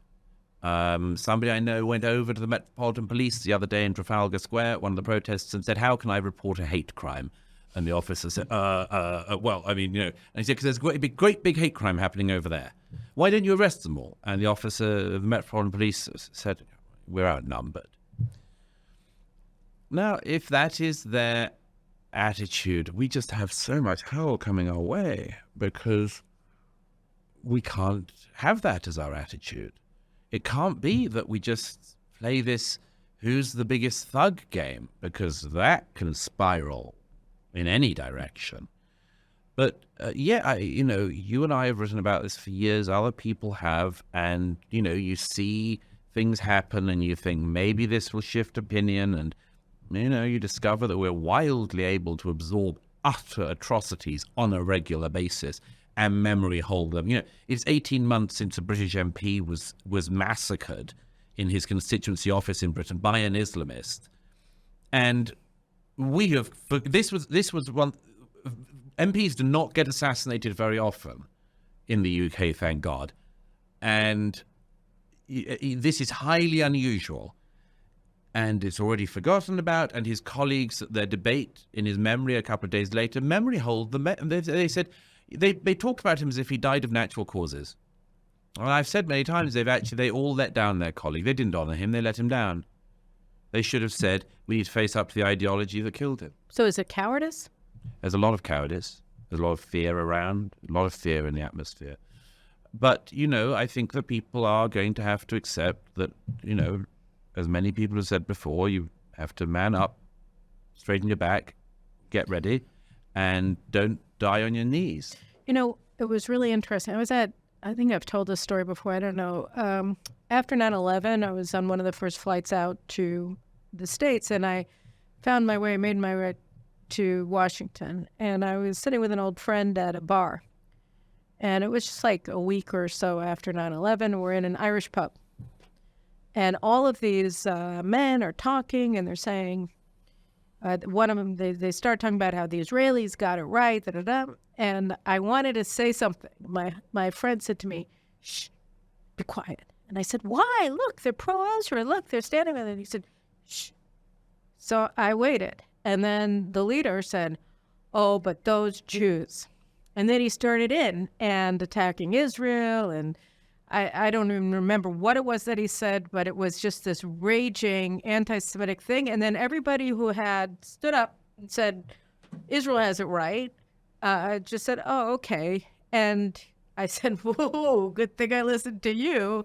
Somebody I know went over to the Metropolitan Police the other day in Trafalgar Square, one of the protests, and said, how can I report a hate crime? And the officer said, well, I mean, you know, and he said, because there's a great big hate crime happening over there. Why don't you arrest them all? And the officer of the Metropolitan Police said, we're outnumbered. Now, if that is their attitude, we just have so much hell coming our way, because we can't have that as our attitude. It can't be that we just play this who's the biggest thug game, because that can spiral in any direction. But you know, you and I have written about this for years, other people have, and, you know, you see things happen and you think maybe this will shift opinion, and, you know, you discover that we're wildly able to absorb utter atrocities on a regular basis and memory hold them. You know, it's 18 months since a British MP was massacred in his constituency office in Britain by an Islamist, and this was one. MPs do not get assassinated very often in the UK, thank God, and this is highly unusual, and it's already forgotten about. And his colleagues at their debate in his memory a couple of days later, memory hold them. They said. They talked about him as if he died of natural causes. Well, I've said many times they all let down their colleague. They didn't honour him. They let him down. They should have said, we need to face up to the ideology that killed him. So is it cowardice? There's a lot of cowardice. There's a lot of fear around, a lot of fear in the atmosphere. But, you know, I think that people are going to have to accept that, you know, as many people have said before, you have to man up, straighten your back, get ready, and don't die on your knees. You know, it was really interesting. I think I've told this story before, I don't know. After 9/11, I was on one of the first flights out to the States, and I made my way to Washington, and I was sitting with an old friend at a bar. And it was just like a week or so after 9/11. We're in an Irish pub. And all of these men are talking, and they're saying, one of them, they start talking about how the Israelis got it right, and I wanted to say something. My friend said to me, "Shh, be quiet." And I said, "Why? Look, they're pro-Israel. Look, they're standing with it." And he said, "Shh." So I waited. And then the leader said, "Oh, but those Jews." And then he started in and attacking Israel. And I don't even remember what it was that he said, but it was just this raging anti-Semitic thing. And then everybody who had stood up and said, Israel has it right, just said, "Oh, okay." And I said, "Whoa, good thing I listened to you."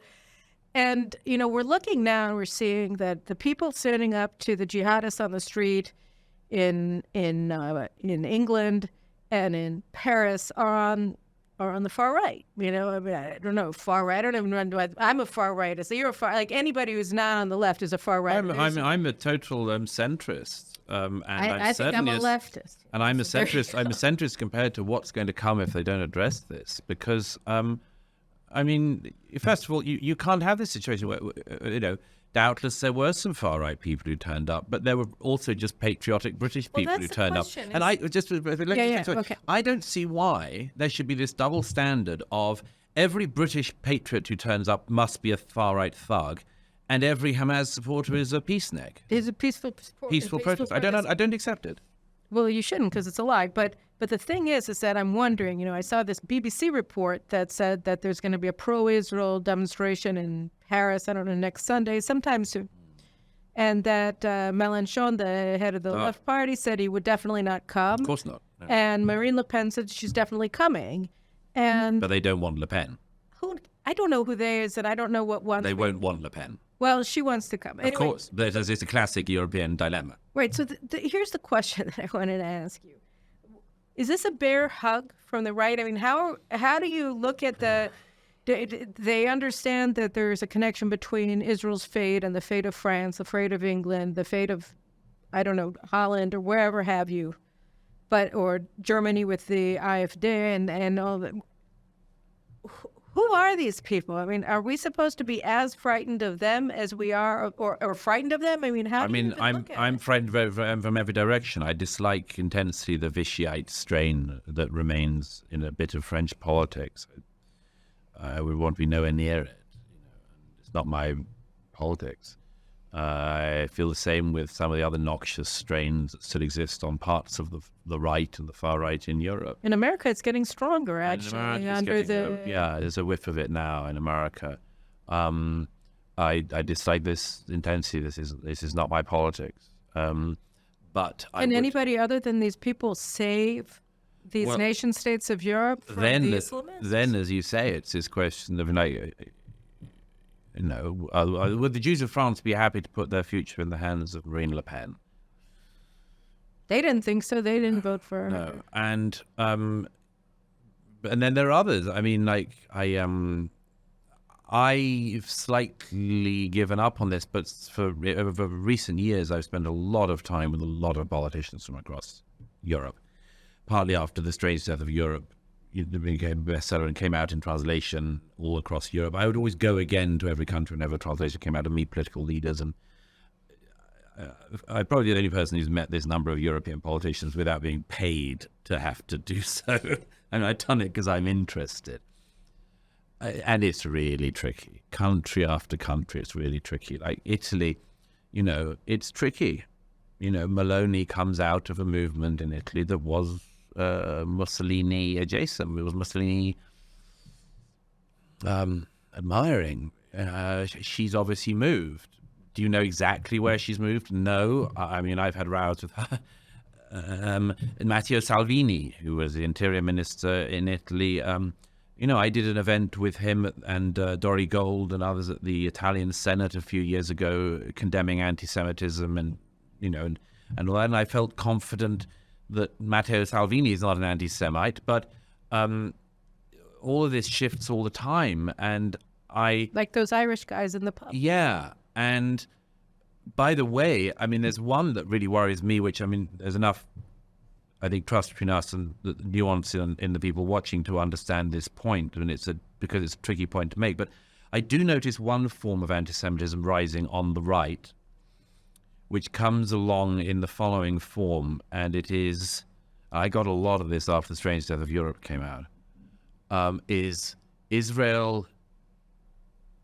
And, we're looking now and we're seeing that the people standing up to the jihadists on the street in England and in Paris are on the far right. I don't know, far right. I don't even know. I'm a far right. So you're a far, like anybody who's not on the left is a far right. I'm a total centrist. And I think I'm a leftist. And I'm a centrist. I'm a centrist compared to what's going to come if they don't address this. Because, first of all, you can't have this situation where, doubtless there were some far-right people who turned up, but there were also just patriotic British people who turned up. And I don't see why there should be this double standard of every British patriot who turns up must be a far-right thug, and every Hamas supporter is a peacenik. Is a peaceful protest. I don't accept it. Well, you shouldn't, because it's a lie. But the thing is that I'm wondering, I saw this BBC report that said that there's going to be a pro-Israel demonstration in Paris, I don't know, next Sunday, sometime soon. And that Mélenchon, the head of the left party, said he would definitely not come. Of course not. No. And Marine Le Pen said she's definitely coming. But they don't want Le Pen. I don't know who they is, and I don't know what one. They won't want Le Pen. Well, she wants to come. Anyway, of course. It's a classic European dilemma. Right. So here's the question that I wanted to ask you. Is this a bear hug from the right? I mean, how do you look at they understand that there's a connection between Israel's fate and the fate of France, the fate of England, the fate of, I don't know, Holland or wherever have you, or Germany with the AfD and all that. Who are these people? I mean, are we supposed to be as frightened of them as we are, or frightened of them? I mean, I'm frightened from every direction. I dislike intensely the Vichyite strain that remains in a bit of French politics. I would want to be nowhere near it. It's not my politics. I feel the same with some of the other noxious strains that still exist on parts of the right and the far right in Europe. In America, it's getting stronger, actually. There's a whiff of it now in America. I dislike this intensely. This is not my politics. But can anybody other than these people save these nation states of Europe from the Islamists? Then, as you say, it's this question of would the Jews of France be happy to put their future in the hands of Marine Le Pen? They didn't think so. They didn't vote for her. No. And then there are others. I mean, I've slightly given up on this, but over recent years, I've spent a lot of time with a lot of politicians from across Europe, partly after the Strange Death of Europe. It became a bestseller and came out in translation all across Europe. I would always go again to every country whenever a translation came out and meet political leaders. And I'm probably the only person who's met this number of European politicians without being paid to have to do so. And I've done it because I'm interested. And it's really tricky. Country after country, it's really tricky. Like Italy, it's tricky. Meloni comes out of a movement in Italy that was Mussolini adjacent. It was Mussolini admiring. She's obviously moved. Do you know exactly where she's moved? No. I mean, I've had rows with her. Matteo Salvini, who was the interior minister in Italy, I did an event with him and Dori Gold and others at the Italian Senate a few years ago, condemning anti-Semitism and all that. And I felt confident that Matteo Salvini is not an anti-Semite, but all of this shifts all the time. And like those Irish guys in the pub. Yeah. And by the way, I mean, there's one that really worries me, which, I mean, there's enough, I think, trust between us and the nuance in the people watching to understand this point. And because it's a tricky point to make. But I do notice one form of anti-Semitism rising on the right, which comes along in the following form, and it is, I got a lot of this after The Strange Death of Europe came out, is Israel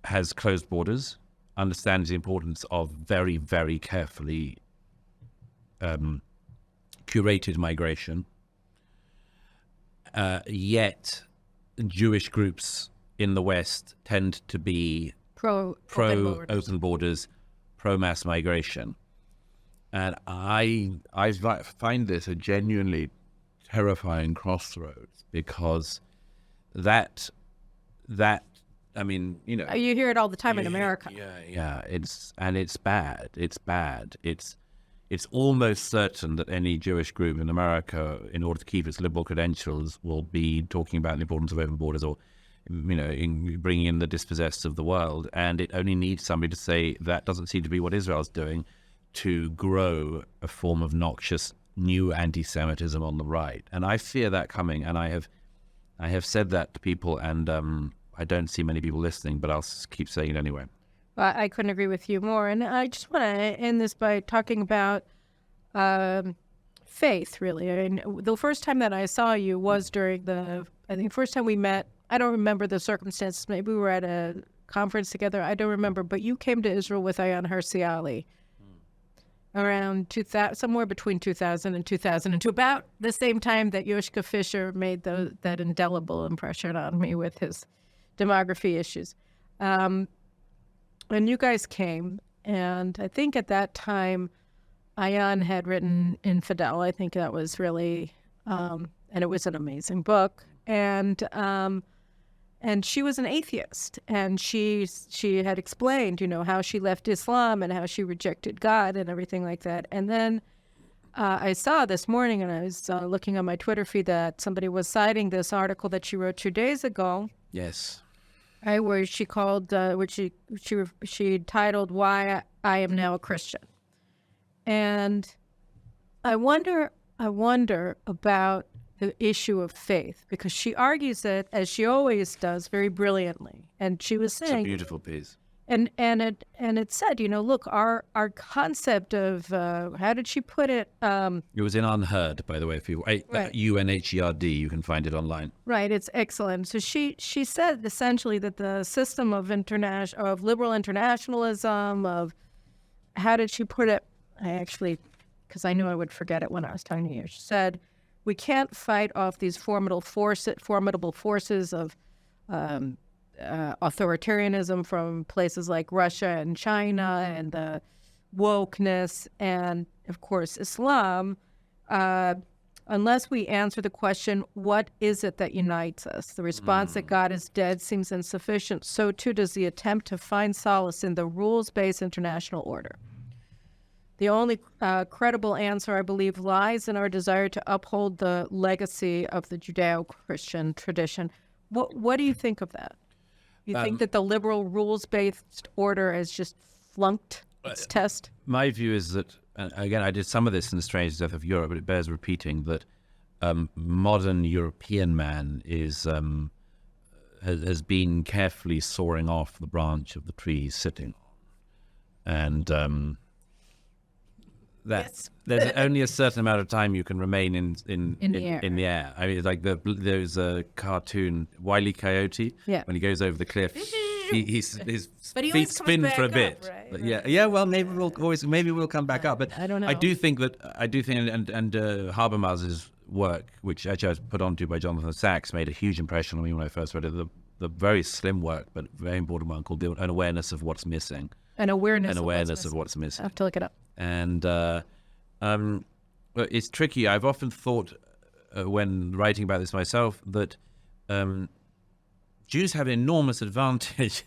has closed borders, understands the importance of very, very carefully curated migration, yet Jewish groups in the West tend to be pro open borders, pro mass migration, and I find this a genuinely terrifying crossroads, because that I mean, you know, you hear it all the time in America. Yeah, it's bad. It's almost certain that any Jewish group in America, in order to keep its liberal credentials, will be talking about the importance of open borders, or, you know, in bringing in the dispossessed of the world. And it only needs somebody to say that doesn't seem to be what Israel's doing, to grow a form of noxious new anti-Semitism on the right. And I fear that coming. And I have said that to people, and I don't see many people listening, but I'll keep saying it anyway. Well, I couldn't agree with you more. And I just want to end this by talking about faith, really. I mean, the first time that I saw you was during I think first time we met. I don't remember the circumstances. Maybe we were at a conference together. I don't remember. But you came to Israel with Ayaan Hirsi Ali around 2000, somewhere between 2000 and 2002, about the same time that Yoshka Fisher made that indelible impression on me with his demography issues. And you guys came, and I think at that time, Ayaan had written Infidel. I think that was really, and it was an amazing book. And she was an atheist, and she had explained, you know, how she left Islam and how she rejected God and everything like that. And then I saw this morning, and I was looking on my Twitter feed, that somebody was citing this article that she wrote 2 days ago. Yes. Right, where she called, which she titled "Why I Am Now a Christian," and I wonder about the issue of faith, because she argues it, as she always does, very brilliantly. And she was saying, it's a beautiful piece. And it said, you know, look, our concept of how did she put it? It was in Unheard, by the way. If you right. UNHERD, you can find it online. Right, it's excellent. So she said essentially that the system of liberal internationalism, of, how did she put it? I actually, because I knew I would forget it when I was talking to you. She said, we can't fight off these formidable forces of authoritarianism from places like Russia and China, and the wokeness, and of course Islam, unless we answer the question, what is it that unites us? The response that God is dead seems insufficient. So too does the attempt to find solace in the rules-based international order. The only credible answer, I believe, lies in our desire to uphold the legacy of the Judeo-Christian tradition. What do you think of that? You think that the liberal rules-based order has just flunked its test? My view is that, again, I did some of this in The Strange Death of Europe, but it bears repeating, that modern European man has been carefully sawing off the branch of the tree he's sitting on. And there's only a certain amount of time you can remain in the air. I mean, like there's a cartoon, Wile E. Coyote, when he goes over the cliff, his feet spin for a bit. Right? Yeah. Well, maybe we'll come back up. But I don't know. I do think and Habermas's work, which actually I was put onto by Jonathan Sachs, made a huge impression on me when I first read it. The very slim work, but very important one, called An Awareness of What's Missing. An awareness of what's missing. I have to look it up. And it's tricky. I've often thought, when writing about this myself, that Jews have an enormous advantage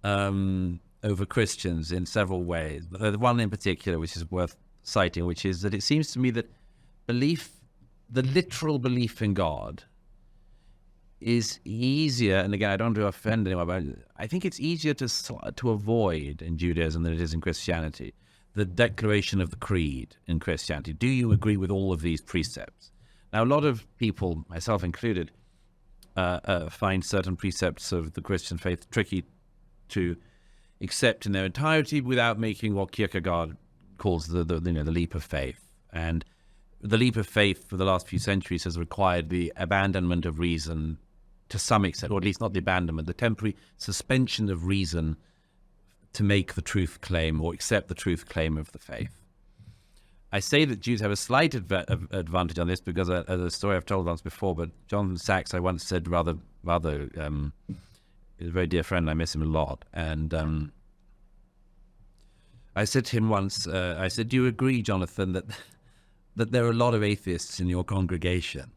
over Christians in several ways. The one in particular, which is worth citing, which is that it seems to me that the literal belief in God, is easier, and again, I don't want to offend anyone, but I think it's easier to avoid in Judaism than it is in Christianity. The declaration of the creed in Christianity. Do you agree with all of these precepts? Now, a lot of people, myself included, find certain precepts of the Christian faith tricky to accept in their entirety without making what Kierkegaard calls the leap of faith. And the leap of faith for the last few centuries has required the abandonment of reason to some extent, or at least not the abandonment, the temporary suspension of reason to make the truth claim or accept the truth claim of the faith. I say that Jews have a slight advantage on this because, as a story I've told once before, but Jonathan Sachs, I once said rather, he's a very dear friend, I miss him a lot, and I said to him once, I said, do you agree, Jonathan, that there are a lot of atheists in your congregation?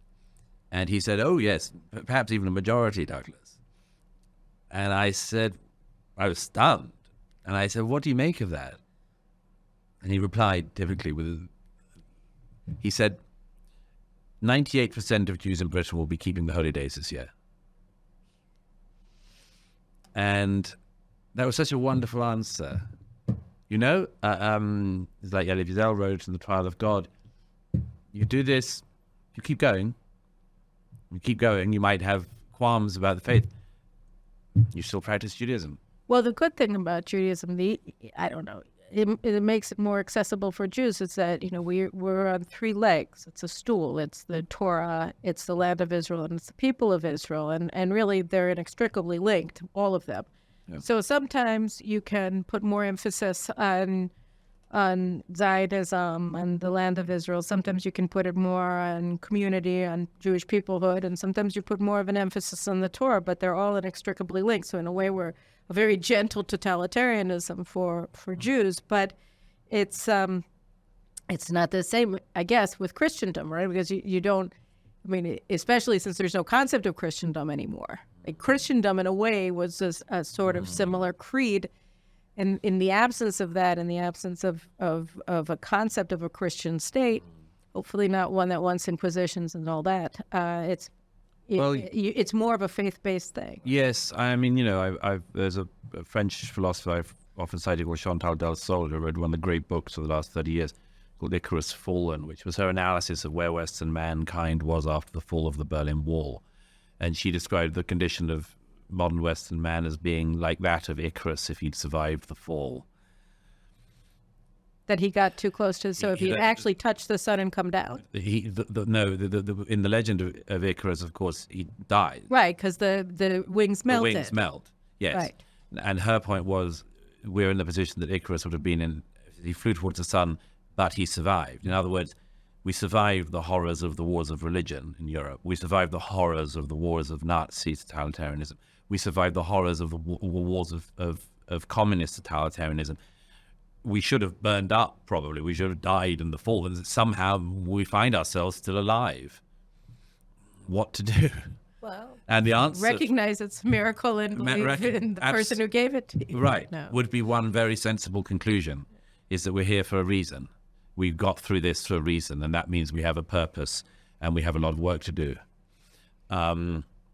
And he said, oh yes, perhaps even a majority, Douglas. And I said, I was stunned. And I said, what do you make of that? And he replied typically he said, 98% of Jews in Britain will be keeping the holy days this year. And that was such a wonderful answer. You know, it's like Elie Wiesel wrote in The Trial of God, you do this, you keep going, you might have qualms about the faith, you still practice Judaism. Well, the good thing about Judaism, it makes it more accessible for Jews. It's that, we're on three legs. It's a stool. It's the Torah, it's the land of Israel, and it's the people of Israel. And really, they're inextricably linked, all of them. Yeah. So sometimes you can put more emphasis on Zionism and the land of Israel. Sometimes you can put it more on community, on Jewish peoplehood, and sometimes you put more of an emphasis on the Torah, but they're all inextricably linked. So in a way, we're a very gentle totalitarianism for Jews, but it's not the same, I guess, with Christendom, right? Because you don't, especially since there's no concept of Christendom anymore. Like Christendom, in a way, was a sort of similar creed. And in the absence of that, in the absence of a concept of a Christian state, hopefully not one that wants inquisitions and all that, it's more of a faith-based thing. Yes, there's a French philosopher I've often cited called Chantal Del Sol, who wrote one of the great books of the last 30 years called Icarus Fallen, which was her analysis of where Western mankind was after the fall of the Berlin Wall. And she described the condition of modern Western man as being like that of Icarus if he'd survived the fall. That he got too close to, so if he actually touched the sun and come down. In the legend of Icarus, of course, he died. Right, because the wings melted. The wings melt, yes. Right. And her point was, we're in the position that Icarus would have been in. He flew towards the sun, but he survived. In other words, we survived the horrors of the wars of religion in Europe. We survived the horrors of the wars of Nazi totalitarianism. We survived the horrors of the wars of communist totalitarianism. We should have burned up, probably. We should have died in the fall. And somehow we find ourselves still alive. What to do? Well, and the answer... recognize it's a miracle and believe in the person who gave it to you. Right. No. Would be one very sensible conclusion, is that we're here for a reason. We've got through this for a reason, and that means we have a purpose and we have a lot of work to do.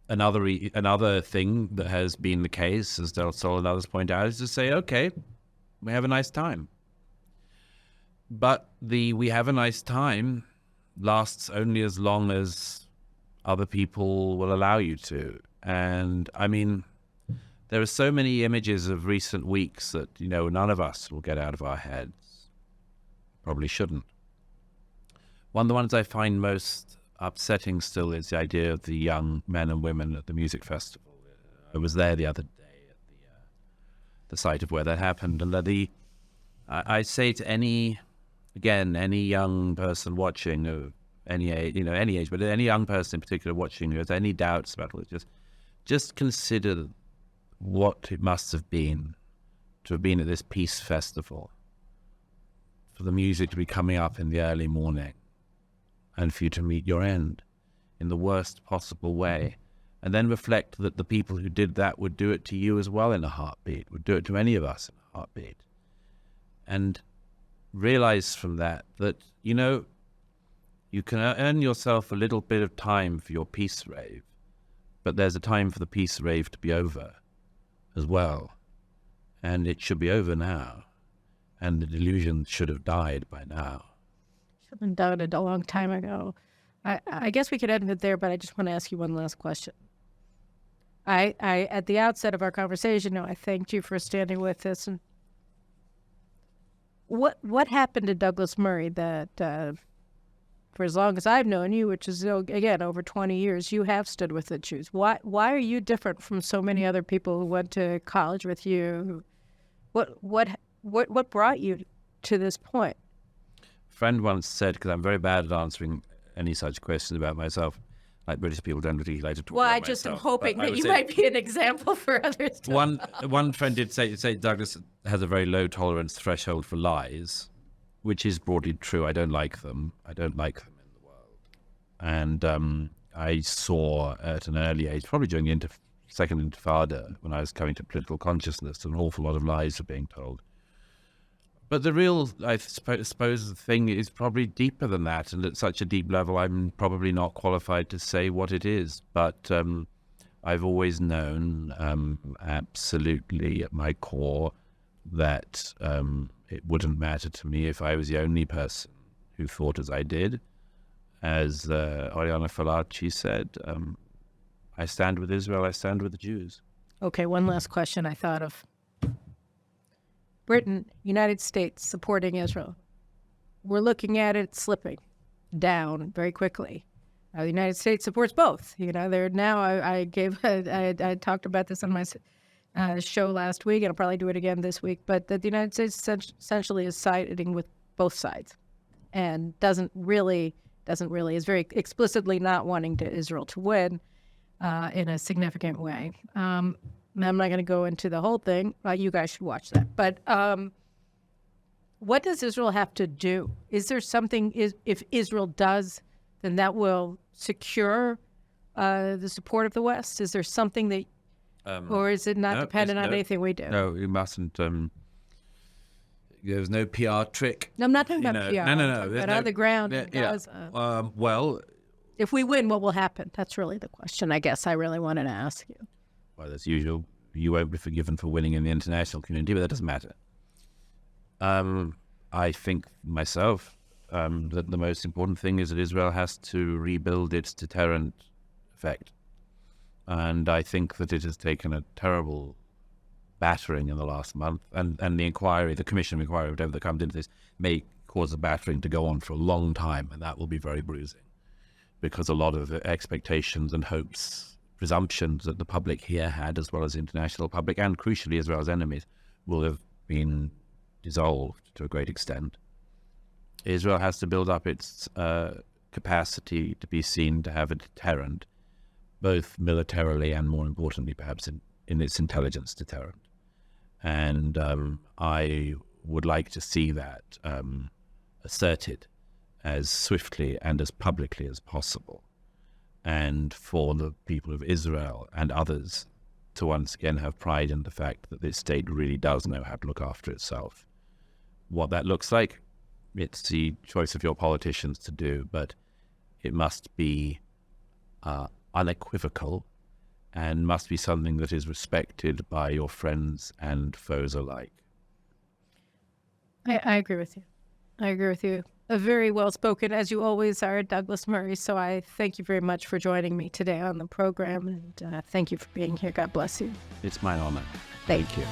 Another thing that has been the case, as Del Sol and others point out, is to say, okay, we have a nice time. But the we have a nice time lasts only as long as other people will allow you to. And there are so many images of recent weeks that, none of us will get out of our heads. Probably shouldn't. One of the ones I find most upsetting still is the idea of the young men and women at the music festival. I was there the other day at the site of where that happened, and I say to any young person watching of any age, but any young person in particular watching who has any doubts about it, just consider what it must have been to have been at this peace festival, for the music to be coming up in the early morning, and for you to meet your end in the worst possible way. And then reflect that the people who did that would do it to you as well in a heartbeat, would do it to any of us in a heartbeat. And realize from that, you can earn yourself a little bit of time for your peace rave, but there's a time for the peace rave to be over as well. And it should be over now. And the delusion should have died by now. Should have died a long time ago. I guess we could end it there, but I just want to ask you one last question. I at the outset of our conversation, I thanked you for standing with us. And what happened to Douglas Murray that for as long as I've known you, which is again over 20 years, you have stood with the Jews? Why are you different from so many other people who went to college with you? What brought you to this point? A friend once said, because I'm very bad at answering any such questions about myself, like British people don't really like to talk about myself. Well, I just am hoping that you might be an example for others. One friend did say Douglas has a very low tolerance threshold for lies, which is broadly true. I don't like them. I don't like them in the world. And I saw at an early age, probably during the Second Intifada, when I was coming to political consciousness, an awful lot of lies were being told. But the real, I suppose, the thing is probably deeper than that, and at such a deep level, I'm probably not qualified to say what it is. But I've always known, absolutely at my core, that it wouldn't matter to me if I was the only person who thought as I did. As Oriana Fallaci said, I stand with Israel, I stand with the Jews. Okay, one last question I thought of. Britain, United States supporting Israel. We're looking at it slipping down very quickly. The United States supports both. They're now. I talked about this on my show last week, and I'll probably do it again this week. But that the United States essentially is siding with both sides, and doesn't really is very explicitly not wanting Israel to win in a significant way. I'm not going to go into the whole thing. You guys should watch that. But what does Israel have to do? Is there something, if Israel does, then that will secure the support of the West? Is there something that, or is it not dependent on anything we do? No, you mustn't. There's no PR trick. No, I'm not talking about PR. No. But on the ground, well, if we win, what will happen? That's really the question, I guess I really wanted to ask you. Well, as usual, you won't be forgiven for winning in the international community, but that doesn't matter. I think myself that the most important thing is that Israel has to rebuild its deterrent effect. And I think that it has taken a terrible battering in the last month. And the commission inquiry, whatever that comes into this, may cause the battering to go on for a long time, and that will be very bruising. Because a lot of the expectations and hopes, presumptions that the public here had, as well as the international public, and crucially Israel's enemies, will have been dissolved to a great extent. Israel has to build up its capacity to be seen to have a deterrent, both militarily and, more importantly, perhaps in its intelligence deterrent. And I would like to see that asserted as swiftly and as publicly as possible, and for the people of Israel and others to once again have pride in the fact that this state really does know how to look after itself. What that looks like, it's the choice of your politicians to do, but it must be unequivocal and must be something that is respected by your friends and foes alike. I agree with you. I agree with you. A very well-spoken, as you always are, Douglas Murray. So I thank you very much for joining me today on the program, and thank you for being here. God bless you. It's my honor. Thank you.